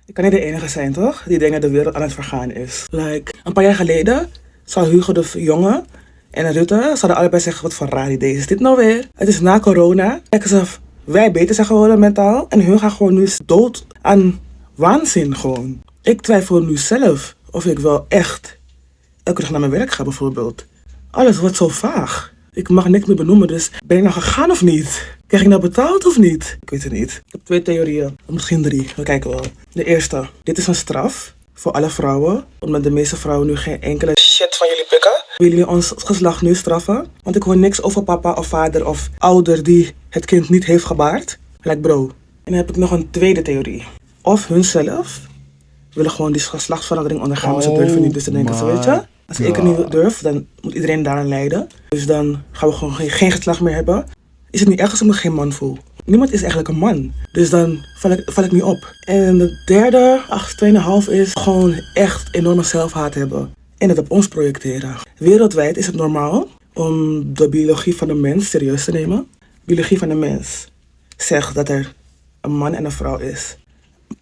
Ik kan niet de enige zijn, toch? Die denkt dat de wereld aan het vergaan is. Een paar jaar geleden zou Hugo de Jonge en Rutte zouden allebei zeggen, wat voor raar idee is dit nou weer? Het is na corona. Kijk eens of wij beter zijn geworden mentaal. En hun gaan gewoon nu dood aan waanzin gewoon. Ik twijfel nu zelf of ik wel echt elke dag naar mijn werk ga bijvoorbeeld. Alles wordt zo vaag. Ik mag niks meer benoemen, dus ben ik nou gegaan of niet? Krijg ik nou betaald of niet? Ik weet het niet. Ik heb 2 theorieën, misschien 3. We kijken wel. De eerste, dit is een straf voor alle vrouwen, omdat de meeste vrouwen nu geen enkele shit van jullie pikken. Willen jullie ons geslacht nu straffen? Want ik hoor niks over papa of vader of ouder die het kind niet heeft gebaard. Bro. En dan heb ik nog een tweede theorie. Of hunzelf willen gewoon die geslachtsverandering ondergaan, maar ze durven niet. Dus dan denken ze, weet je, als ik het niet durf, dan moet iedereen daaraan lijden. Dus dan gaan we gewoon geen geslacht meer hebben. Is het niet erg als ik me geen man voel? Niemand is eigenlijk een man. Dus dan val ik niet op. En de derde, 2,5 is gewoon echt enorme zelfhaat hebben. En het op ons projecteren. Wereldwijd is het normaal om de biologie van de mens serieus te nemen. Biologie van de mens zegt dat er een man en een vrouw is.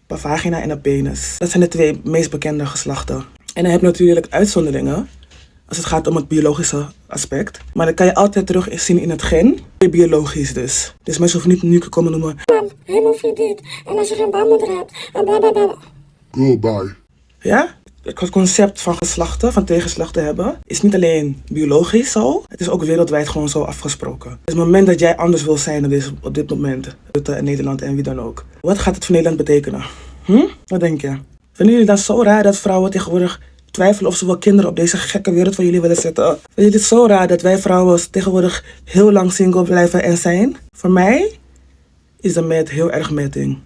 Een vagina en een penis. Dat zijn de 2 meest bekende geslachten. En dan heb je natuurlijk uitzonderingen als het gaat om het biologische aspect. Maar dat kan je altijd terug zien in het gen. Biologisch dus. Dus mensen hoeven niet nu te komen noemen. Hij moet dit. En als je geen baarmoeder hebt. En blablabla. Girl, bye. Ja? Het concept van geslachten, van tegenslachten hebben, is niet alleen biologisch zo. Het is ook wereldwijd gewoon zo afgesproken. Dus het moment dat jij anders wil zijn op dit moment, Rutte en Nederland en wie dan ook. Wat gaat het voor Nederland betekenen? Wat denk je? Vinden jullie dat zo raar dat vrouwen tegenwoordig twijfelen of ze wel kinderen op deze gekke wereld van jullie willen zetten? Vinden jullie het zo raar dat wij vrouwen tegenwoordig heel lang single blijven en zijn? Voor mij is de met heel erg metting.